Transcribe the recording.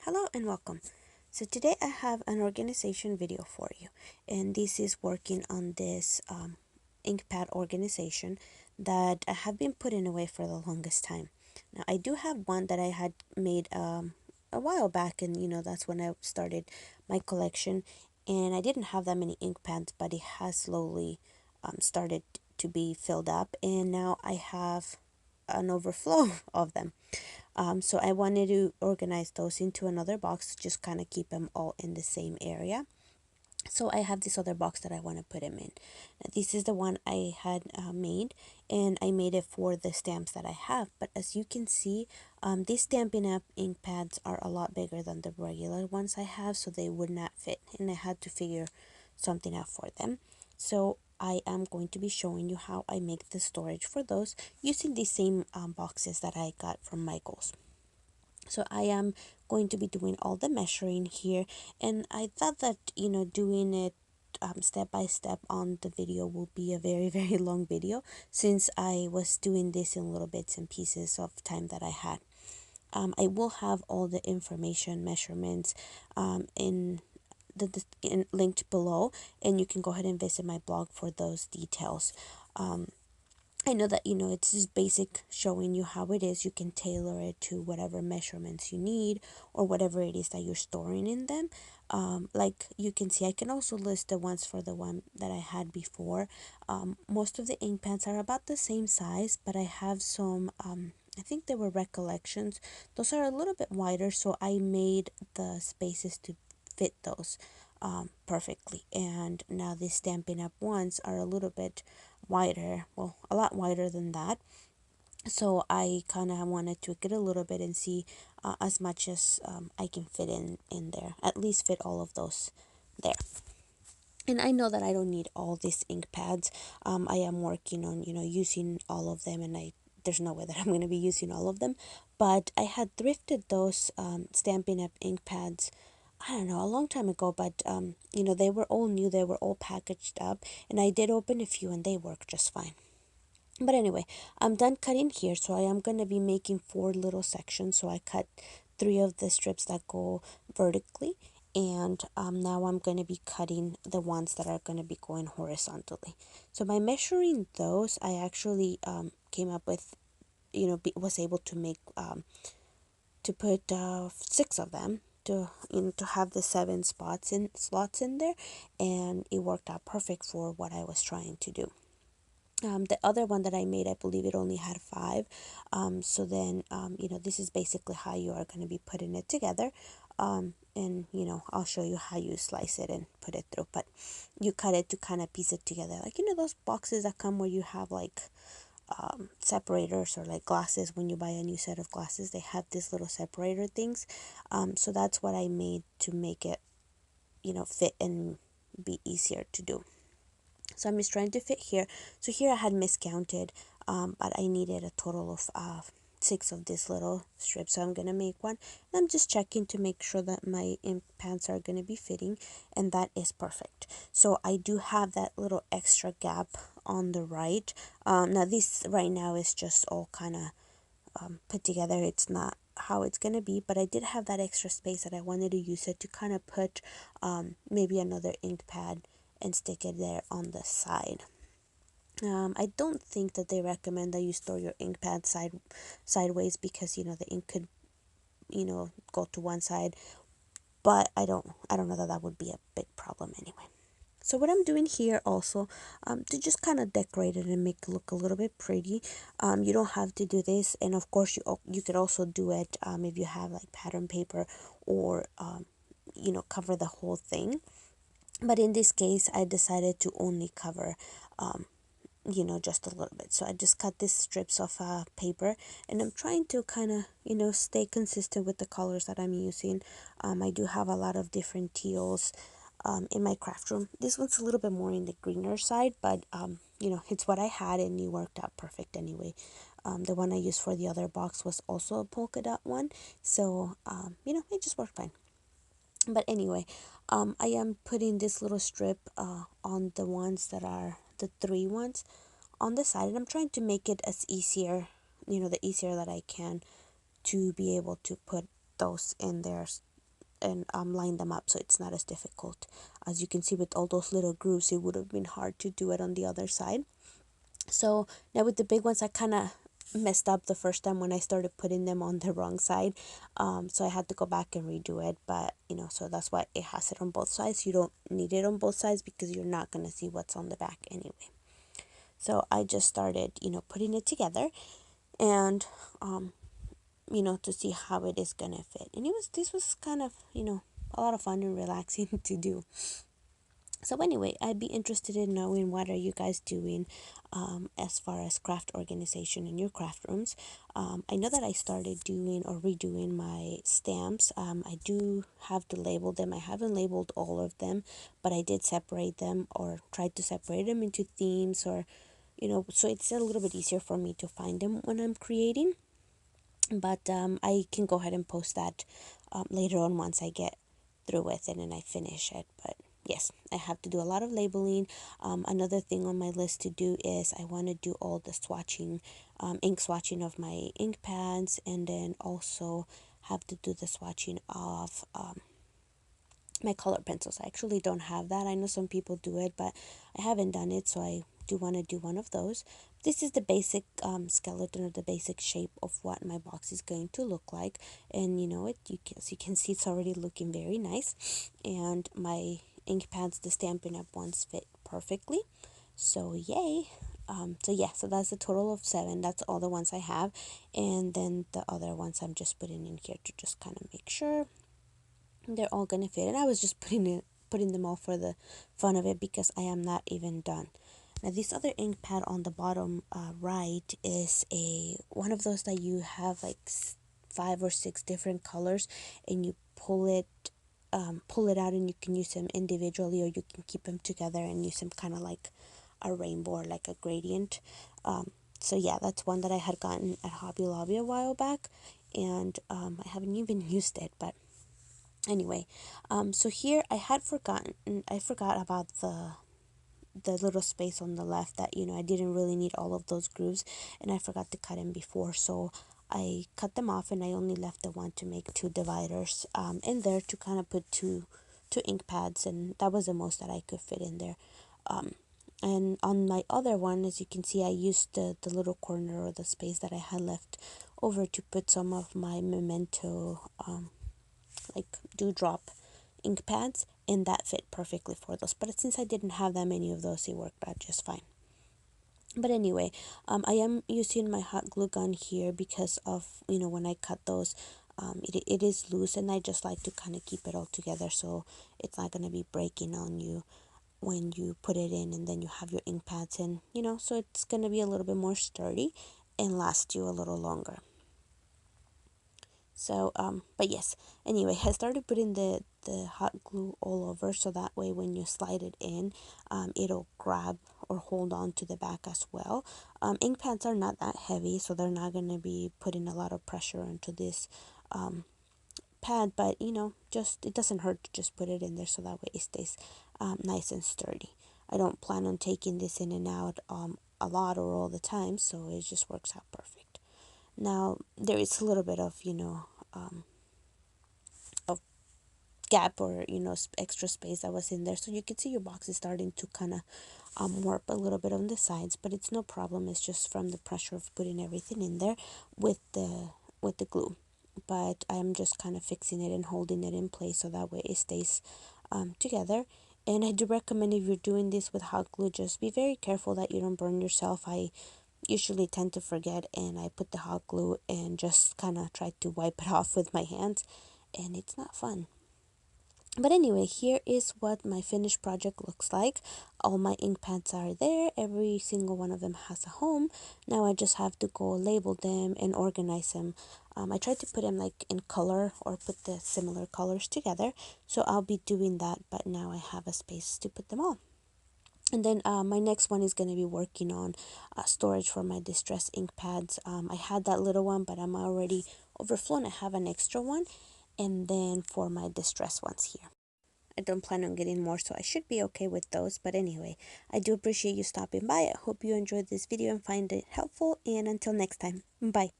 Hello and welcome. So today I have an organization video for you, and this is working on this inkpad organization that I have been putting away for the longest time. Now I do have one that I had made a while back, and that's when I started my collection, and I didn't have that many ink pads, but it has slowly started to be filled up, and now I have an overflow of them. So I wanted to organize those into another box, just kind of keep them all in the same area. So I have this other box that I want to put them in. Now, this is the one I had made, and I made it for the stamps that I have. But as you can see, these Stampin' Up! Ink pads are a lot bigger than the regular ones I have, so they would not fit, and I had to figure something out for them. So I am going to be showing you how I make the storage for those using the same boxes that I got from Michaels. So I am going to be doing all the measuring here, and I thought that doing it step by step on the video will be a very very long video, since I was doing this in little bits and pieces of time that I had. I will have all the information measurements in linked below, and you can go ahead and visit my blog for those details. I know that it's just basic, showing you how it is. You can tailor it to whatever measurements you need, or whatever it is that you're storing in them. Like you can see, I can also list the ones for the one that I had before. Most of the ink pens are about the same size, but I have some I think they were recollections. Those are a little bit wider, so I made the spaces to fit those perfectly. And now the Stampin' Up! Ones are a little bit wider, well, a lot wider than that. So I kind of want to tweak it a little bit and see as much as I can fit in there, at least fit all of those there. And I know that I don't need all these ink pads. I am working on using all of them, and I there's no way that I'm going to be using all of them. But I had thrifted those Stampin' Up! Ink pads, I don't know, a long time ago, but they were all new, they were all packaged up, and I did open a few and they worked just fine. But anyway, I'm done cutting here, so I am going to be making 4 little sections. So I cut 3 of the strips that go vertically, and now I'm going to be cutting the ones that are going to be going horizontally. So by measuring those, I actually came up with, was able to make, to put 6 of them, to have the 7 slots in there, and it worked out perfect for what I was trying to do. The other one that I made, I believe it only had 5. So then, this is basically how you are going to be putting it together. And, I'll show you how you slice it and put it through. But you cut it to kind of piece it together. Like, those boxes that come where you have like separators, or like glasses. When you buy a new set of glasses, they have these little separator things. So that's what I made to make it, fit and be easier to do. So I'm just trying to fit here. So here I had miscounted, but I needed a total of 6 of these little strips. So I'm going to make one. And I'm just checking to make sure that my pants are going to be fitting, and that is perfect. So I do have that little extra gap on the right. Now this right now is just all kind of put together. It's not how it's going to be, but I did have that extra space that I wanted to use it to kind of put maybe another ink pad and stick it there on the side. I don't think that they recommend that you store your ink pad sideways, because the ink could go to one side, but I don't know that that would be a big problem anyway. So what I'm doing here also, to just kind of decorate it and make it look a little bit pretty. You don't have to do this, and of course you could also do it if you have like pattern paper, or cover the whole thing. But in this case, I decided to only cover just a little bit. So I just cut these strips of paper, and I'm trying to kind of stay consistent with the colors that I'm using. I do have a lot of different teals in my craft room. This one's a little bit more in the greener side, but it's what I had, and it worked out perfect anyway. The one I used for the other box was also a polka dot one, so it just worked fine. But anyway, I am putting this little strip on the ones that are the 3 ones on the side, and I'm trying to make it as easier, the easier that I can, to be able to put those in there, and line them up so it's not as difficult. As you can see, with all those little grooves, it would have been hard to do it on the other side. So now with the big ones, I kind of messed up the first time when I started putting them on the wrong side. So I had to go back and redo it, but so that's why it has it on both sides. You don't need it on both sides because you're not going to see what's on the back anyway. So I just started putting it together, and to see how it is gonna fit. And this was kind of a lot of fun and relaxing to do. So anyway, I'd be interested in knowing what are you guys doing as far as craft organization in your craft rooms. I know that I started doing or redoing my stamps. I do have to label them. I haven't labeled all of them, but I did separate them or tried to separate them into themes, or so it's a little bit easier for me to find them when I'm creating. But I can go ahead and post that later on once I get through with it and I finish it. But yes, I have to do a lot of labeling. Another thing on my list to do is I want to do all the swatching, ink swatching of my ink pads, and then also have to do the swatching of my color pencils. I actually don't have that. I know some people do it, but I haven't done it, so I do want to do one of those. This is the basic skeleton, or the basic shape of what my box is going to look like. And as you can see, it's already looking very nice. And my ink pads, the Stampin' Up! Ones, fit perfectly. So yay! So that's a total of 7. That's all the ones I have. And then the other ones I'm just putting in here to just kind of make sure they're all gonna fit. And I was just putting them all for the fun of it, because I am not even done. Now this other ink pad on the bottom right is one of those that you have like 5 or 6 different colors, and you pull it out, and you can use them individually, or you can keep them together and use them kind of like a rainbow or like a gradient. So yeah, that's one that I had gotten at Hobby Lobby a while back, and I haven't even used it. But anyway, so here I forgot about the little space on the left that I didn't really need all of those grooves, and I forgot to cut them before, so I cut them off, and I only left the one to make 2 dividers in there to kind of put two ink pads, and that was the most that I could fit in there. And on my other one, as you can see, I used the little corner or the space that I had left over to put some of my memento like dewdrop ink pads, and that fit perfectly for those. But since I didn't have that many of those, it worked out just fine. But anyway, I am using my hot glue gun here because of when I cut those, it is loose, and I just like to kind of keep it all together so it's not going to be breaking on you when you put it in, and then you have your ink pads in, so it's going to be a little bit more sturdy and last you a little longer. So but yes, anyway, I started putting the hot glue all over, so that way when you slide it in, it'll grab or hold on to the back as well. Ink pads are not that heavy, so they're not going to be putting a lot of pressure into this pad, but just it doesn't hurt to just put it in there, so that way it stays nice and sturdy. I don't plan on taking this in and out a lot or all the time, so it just works out perfect. Now there is a little bit of of gap, or extra space that was in there, so you can see your box is starting to kind of warp a little bit on the sides, but it's no problem. It's just from the pressure of putting everything in there with the glue. But I'm just kind of fixing it and holding it in place so that way it stays together. And I do recommend, if you're doing this with hot glue, just be very careful that you don't burn yourself. I usually tend to forget, and I put the hot glue and just kind of try to wipe it off with my hands, and it's not fun. But anyway, here is what my finished project looks like. All my ink pads are there. Every single one of them has a home. Now I just have to go label them and organize them. I tried to put them like in color, or put the similar colors together, so I'll be doing that, but now I have a space to put them all. And then my next one is going to be working on storage for my distress ink pads. I had that little one, but I'm already overflown. I have an extra one. And then for my distress ones here, I don't plan on getting more, so I should be okay with those. But anyway, I do appreciate you stopping by. I hope you enjoyed this video and find it helpful. And until next time, bye.